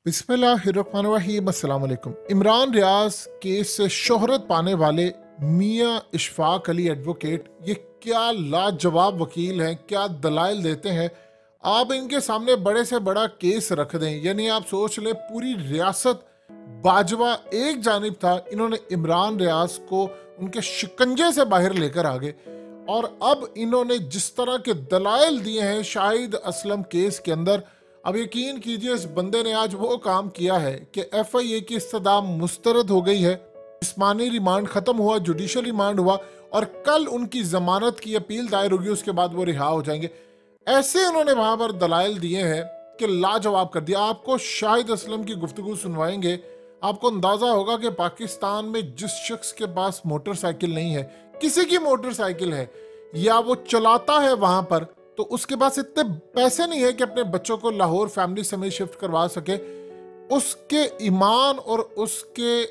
बिस्मिल्लाहिर्रहमानिर्रहीम। अस्सलाम वालेकुम। इमरान रियाज केस से शोहरत पाने वाले मियाँ इशफाक अली एडवोकेट ये क्या लाजवाब वकील हैं, क्या दलाइल देते हैं। आप इनके सामने बड़े से बड़ा केस रख दें, यानी आप सोच लें पूरी रियासत बाजवा एक जानिब था, इन्होंने इमरान रियाज को उनके शिकंजे से बाहर लेकर आ गए। और अब इन्होंने जिस तरह के दलाइल दिए हैं शाहिद असलम केस के अंदर, अब यकीन कीजिए इस बंदे ने आज वो काम किया है कि FIA की इस्तदा मुस्तरद हो गई है, जिस्मानी रिमांड खत्म हुआ, जुडिशल रिमांड हुआ और कल उनकी जमानत की अपील दायर होगी, उसके बाद वो रिहा हो जाएंगे। ऐसे उन्होंने वहां पर दलाइल दिए हैं कि लाजवाब कर दिया। आपको शाहिद असलम की गुफ्तगू सुनवाएंगे, आपको अंदाजा होगा कि पाकिस्तान में जिस शख्स के पास मोटरसाइकिल नहीं है, किसी की मोटरसाइकिल है या वो चलाता है वहां पर, तो उसके पास इतने पैसे नहीं है कि अपने बच्चों को लाहौर फैमिली समेत शिफ्ट करवा सके। उसके ईमान और उसके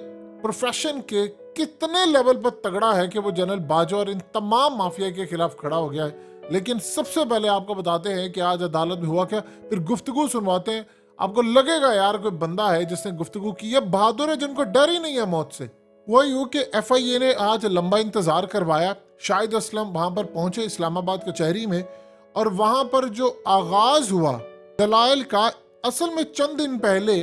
प्रोफेशन के कितने लेवल पर तगड़ा है कि वो जनरल बाजवा और इन तमाम माफिया के खिलाफ खड़ा हो गया है। लेकिन सबसे पहले आपको बताते हैं कि आज अदालत में हुआ क्या, फिर गुफ्तगू सुनवाते हैं। आपको लगेगा यार कोई बंदा है जिसने गुफ्तगू की है, बहादुर है जिनको डर ही नहीं है मौत से। वही हो कि FIA ने आज लंबा इंतजार करवाया। शाहिद असलम वहां पर पहुंचे इस्लामाबाद कचहरी में, और वहां पर जो आगाज हुआ दलाइल का, असल में चंद दिन पहले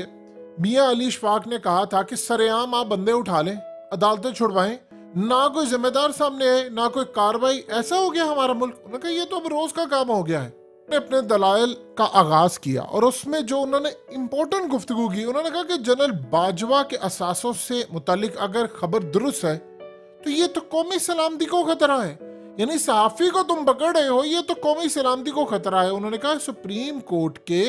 मियाँ अली इशफाक ने कहा था कि सरेआम आप बंदे उठा लें, अदालतें छुड़वाएं, ना कोई जिम्मेदार सामने है ना कोई कार्रवाई, ऐसा हो गया हमारा मुल्क। उन्होंने कहा ये तो अब रोज का काम हो गया है। उन्होंने अपने दलाइल का आगाज किया और उसमें जो उन्होंने इंपॉर्टेंट गुफ्तगू की, उन्होंने कहा कि जनरल बाजवा के असासों से मुतालिक अगर खबर दुरुस्त है तो ये तो कौमी सलामती को खतरा है, यानी सहाफी को तुम पकड़ रहे हो, ये तो कौमी सलामती को खतरा है। उन्होंने कहा सुप्रीम कोर्ट के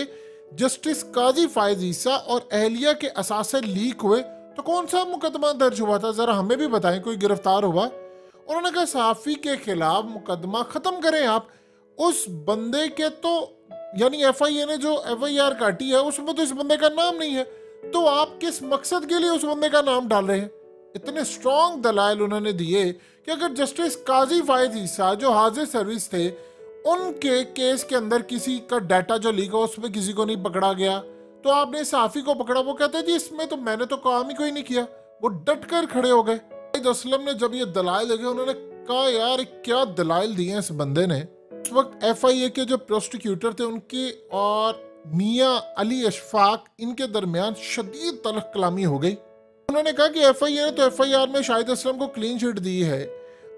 जस्टिस काजी फायज ईसा और अहलिया के असासे लीक हुए तो कौन सा मुकदमा दर्ज हुआ था, जरा हमें भी बताएं, कोई गिरफ्तार हुआ? उन्होंने कहा सहाफी के खिलाफ मुकदमा खत्म करें आप। उस बंदे के तो यानी FIA ने जो FIR काटी है उसमें तो इस बंदे का नाम नहीं है, तो आप किस मकसद के लिए उस बंदे का नाम डाल रहे हैं? इतने स्ट्रॉन्ग दलाइल उन्होंने दिए कि अगर जस्टिस काजी फायद ईसा जो हाजिर सर्विस थे, उनके केस के अंदर किसी का डाटा जो लीक हो उसमें किसी को नहीं पकड़ा गया, तो आपने सहाफी को पकड़ा। वो कहते जी इसमें तो मैंने तो काम ही कोई नहीं किया। वो डट कर खड़े हो गए। शाहिद असलम ने जब ये दलाइल देखे, उन्होंने कहा यार क्या दलाइल दिए इस बंदे ने। उस वक्त FIA के जो प्रोसिक्यूटर थे उनके और मियाँ अली इशफाक इनके दरमियान शदीद तल्ख कलामी हो गई। उन्होंने कहा कि FIA ने तो FIR में शाहिद असलम को क्लीन चिट दी है,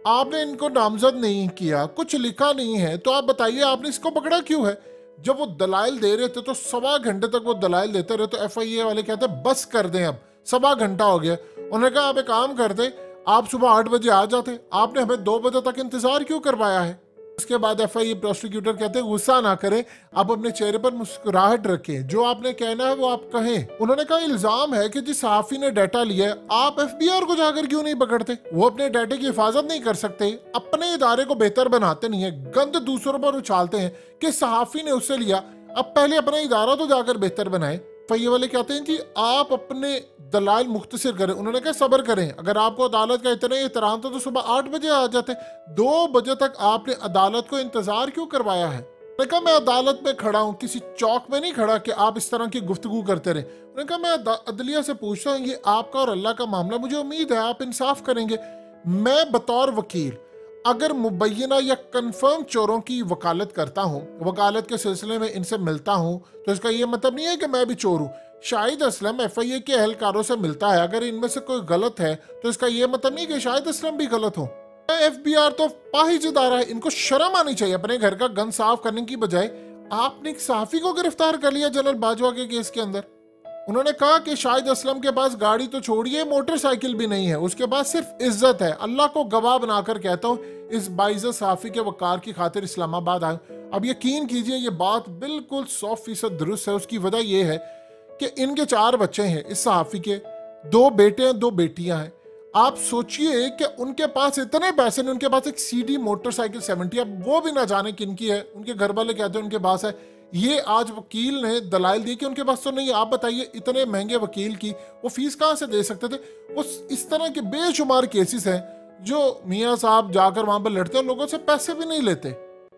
आपने इनको नामजद नहीं किया, कुछ लिखा नहीं है, तो आप बताइए आपने इसको पकड़ा क्यों है? जब वो दलाइल दे रहे थे तो 1.25 घंटे तक वो दलाइल देते रहे, तो FIA वाले कहते बस कर दें, अब 1.25 घंटा हो गया। उन्होंने कहा आप एक काम करते, आप सुबह 8 बजे आ जाते, आपने हमें 2 बजे तक इंतजार क्यों करवाया है? उसके बाद FIA प्रोसिक्यूटर कहते हैं गुस्सा ना करें, आप अपने चेहरे पर मुस्कुराहट रखें, जो आपने कहना है वो आप कहें। उन्होंने कहा इल्जाम है कि जिस सहाफी ने डाटा लिया है आप FBR को जाकर क्यों नहीं पकड़ते? वो अपने डाटे की हिफाजत नहीं कर सकते, अपने इदारे को बेहतर बनाते नहीं है, गंद दूसरों पर उछालते हैं कि सहाफी ने उससे लिया, अब पहले अपना इदारा तो जाकर बेहतर बनाए। FIA वाले कहते हैं जी आप अपने दलाइल मुख्तसर करें। उन्होंने कहा सब्र करें, अगर आपको अदालत का इतना एहतराम था तो सुबह 8 बजे आ जाते, 2 बजे तक आपने अदालत को इंतजार क्यों करवाया है? उन्होंने कहा मैं अदालत में खड़ा हूँ, किसी चौक में नहीं खड़ा कि आप इस तरह की गुफ्तगू करते रहे। उन्होंने कहा मैं अदलिया से पूछता हूँ, ये आपका और अल्लाह का मामला, मुझे उम्मीद है आप इंसाफ करेंगे। मैं बतौर वकील अगर मुबैना या कंफर्म चोरों की वकालत करता हूँ, वकालत के सिलसिले में इनसे मिलता हूँ, तो इसका ये मतलब नहीं है कि मैं भी चोर हूँ। शाहिद असलम FIA के एहलकारों से मिलता है, अगर इनमें से कोई गलत है तो इसका ये मतलब नहीं कि शाहिद असलम भी गलत हो। FBR तो पाहिज इदारा है, इनको शर्म आनी चाहिए। अपने घर का गन साफ करने की बजाय आपने एक सहाफी को गिरफ्तार कर लिया जनरल बाजवा के केस के अंदर। उन्होंने कहा कि शाहिद असलम के पास गाड़ी तो छोड़िए मोटरसाइकिल भी नहीं है, उसके पास सिर्फ इज्जत है। अल्लाह को गवाह बनाकर कहता हूँ इस बाइज़्ज़त सहाफी के वकार की खातिर इस्लामाबाद आए। अब यकीन कीजिए ये बात बिल्कुल 100% दुरुस्त है। उसकी वजह यह है कि इनके 4 बच्चे हैं, इस सहाफी के 2 बेटे हैं 2 बेटियां हैं। आप सोचिए कि उनके पास इतने पैसे नहीं, उनके पास एक CD मोटरसाइकिल 70, अब वो भी ना जाने किनकी है, उनके घर वाले कहते हैं उनके पास है। ये आज वकील ने दलाइल दी कि उनके पास तो नहीं। आप बताइए इतने महंगे वकील की वो फीस कहाँ से दे सकते थे? वो इस तरह के बेशुमार केसेस हैं जो मियाँ साहब जाकर वहां पर लड़ते हैं, लोगों से पैसे भी नहीं लेते।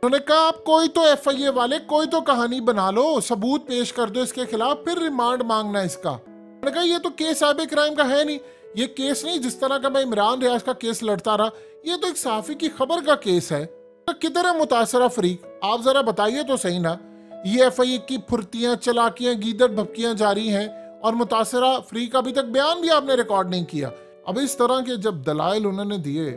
उन्होंने कहा आप कोई तो FIA वाले कोई तो कहानी बना लो, सबूत पेश कर दो इसके खिलाफ, फिर रिमांड मांगना इसका। उन्होंने कहा ये तो केस साइबर क्राइम का है नहीं, ये केस नहीं जिस तरह का मैं इमरान रियाज का केस लड़ता रहा, ये तो एक सहाफी की खबर का केस है। तो किधर है मुतासरा फरीक, आप जरा बताइए तो सही ना। ये FIA की फुर्तियां चलाकियां गीदड़ भपकियां जारी हैं और मुतासरा फरीक अभी तक बयान भी आपने रिकॉर्ड नहीं किया। अब इस तरह के जब दलाइल उन्होंने दिए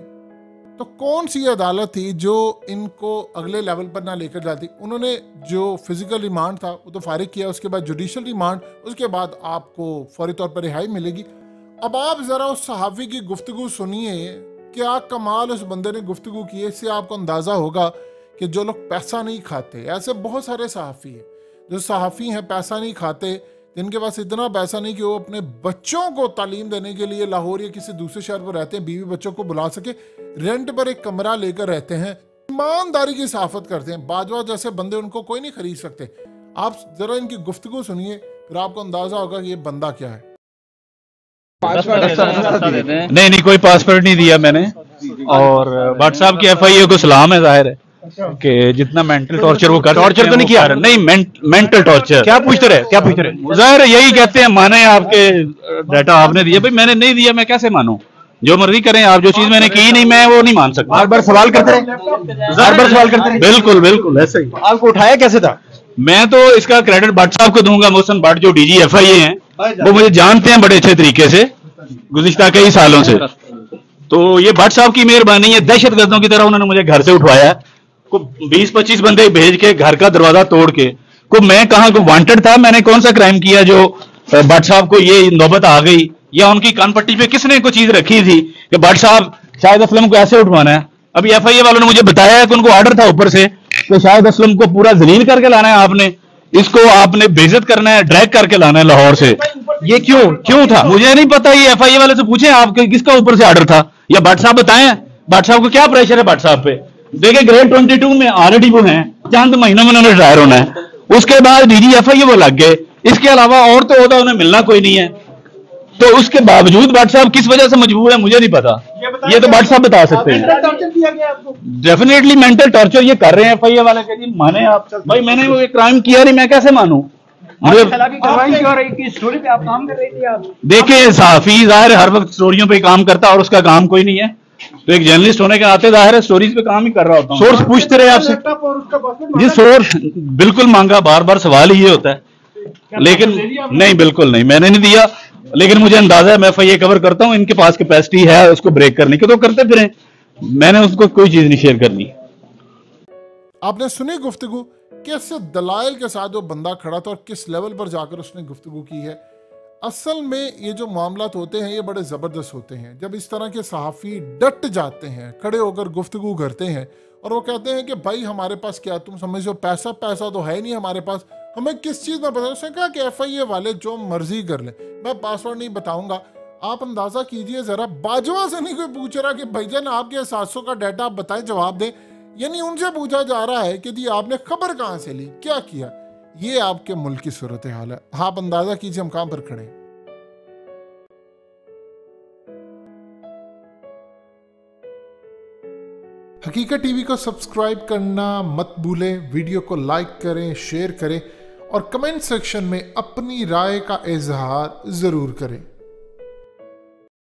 तो कौन सी अदालत थी जो इनको अगले लेवल पर ना लेकर जाती। उन्होंने जो फिजिकल रिमांड था वो तो फारिग किया, उसके बाद जुडिशल रिमांड, उसके बाद आपको फौरी तौर पर रिहाई मिलेगी। अब आप जरा उस सहाफ़ी की गुफ्तगू सुनिए, क्या कमाल उस बंदे ने गुफ्तगू की है। इससे आपको अंदाज़ा होगा कि जो लोग पैसा नहीं खाते, ऐसे बहुत सारे सहाफ़ी हैं जो सहाफ़ी हैं पैसा नहीं खाते, जिनके पास इतना पैसा नहीं कि वो अपने बच्चों को तालीम देने के लिए लाहौर या किसी दूसरे शहर पर रहते हैं, बीवी बच्चों को बुला सके, रेंट पर एक कमरा लेकर रहते हैं, ईमानदारी की सहाफत करते हैं। बाजवा जैसे बंदे उनको कोई नहीं खरीद सकते। आप जरा इनकी गुफ्तगू सुनिए, फिर आपको अंदाजा होगा कि ये बंदा क्या है। नहीं, कोई पासपोर्ट नहीं दिया मैंने। और भट्ट साहब की FIA को सलाम है, जाहिर है कि जितना मेंटल टॉर्चर वो कर, टॉर्चर तो नहीं किया, नहीं मेंटल टॉर्चर। क्या पूछते रहे जाहिर है यही कहते हैं माने आपके डाटा आपने दिया। भाई मैंने नहीं दिया, मैं कैसे मानूं? जो मर्जी करें आप, जो चीज मैंने की नहीं मैं वो नहीं मान सकता। बार बार सवाल करते रहे। बिल्कुल ऐसे ही। आपको उठाया कैसे था? मैं तो इसका क्रेडिट भट्ट साहब को दूंगा, मोहसिन भट्ट जो DG FIA हैं, वो मुझे जानते हैं बड़े अच्छे तरीके से गुज़िश्ता कई सालों से। तो ये भट्ट साहब की मेहरबानी है, दहशत गर्दों की तरह उन्होंने मुझे घर से उठवाया, को 20-25 बंदे भेज के घर का दरवाजा तोड़ के। को मैं कहाँ को वांटेड था, मैंने कौन सा क्राइम किया जो भट्ट साहब को ये नौबत आ गई, या उनकी कान पट्टी पे किसने कोई चीज रखी थी कि भट्ट साहब शाहिद असलम को ऐसे उठवाना है। अभी FIA वालों ने मुझे बताया कि उनको ऑर्डर था ऊपर से कि शाहिद असलम को पूरा जलील करके लाना है, आपने इसको आपने बेइज्जत करना है, ड्रैग करके लाना है लाहौर से। ये क्यों था मुझे नहीं पता, ये FIA वाले से पूछे आपके किसका ऊपर से ऑर्डर था, या भट्ट साहब बताएं भट्ट साहब को क्या प्रेशर है भट्ट साहब पे। देखिए ग्रेड 22 में ऑलरेडी वो हैं, चंद महीनों में उन्होंने रिटायर होना है, उसके बाद DG FIA वो लग गए, इसके अलावा और तो होता उन्हें मिलना कोई नहीं है। तो उसके बावजूद भट्ट साहब किस वजह से मजबूर है मुझे नहीं पता, ये तो भट्ट साहब बता सकते हैं। डेफिनेटली मेंटल टॉर्चर ये कर रहे हैं FIA वाले के जी, माने आप भाई मैंने वो क्राइम किया नहीं, मैं कैसे मानूं? देखिए सहाफी जाहिर हर वक्त स्टोरियों पे काम करता है और उसका काम कोई नहीं है, तो एक जर्नलिस्ट होने के नाते जाहिर है स्टोरीज पे काम ही कर रहा होता हूँ। सोर्स पूछते रहे आपसे जी, सोर्स बिल्कुल मांगा, बार बार सवाल ही ये होता है, लेकिन नहीं बिल्कुल नहीं मैंने नहीं दिया, लेकिन मुझे अंदाजा है मैं FIA कवर करता हूँ, इनके पास कैपेसिटी है उसको ब्रेक करने की, तो करते फिरें, मैंने उसको कोई चीज नहीं शेयर करनी। आपने सुनी गुफ्तगू, कैसे दलाइल के साथ वो बंदा खड़ा था और किस लेवल पर जाकर उसने गुफ्तगू की है। असल में ये जो मामलात होते हैं ये बड़े ज़बरदस्त होते हैं, जब इस तरह के सहाफ़ी डट जाते हैं, खड़े होकर गुफ्तगू करते हैं और वो कहते हैं कि भाई हमारे पास क्या तुम समझो, पैसा तो है नहीं हमारे पास, हमें किस चीज़ में पता। उसने कहा कि FIA वाले जो मर्जी कर लें, मैं पासवर्ड नहीं बताऊंगा। आप अंदाज़ा कीजिए ज़रा, बाजवा से नहीं कोई पूछ रहा कि भाईजान आपके 700 का डाटा आप बताएं, जवाब दें, यानी उनसे पूछा जा रहा है कि जी आपने खबर कहाँ से ली, क्या किया। ये आपके मुल्क की सूरत हाल है। आप अंदाजा कीजिए हम कहां पर खड़े हैं। हकीकत टीवी को सब्सक्राइब करना मत भूलें, वीडियो को लाइक करें, शेयर करें और कमेंट सेक्शन में अपनी राय का इजहार जरूर करें।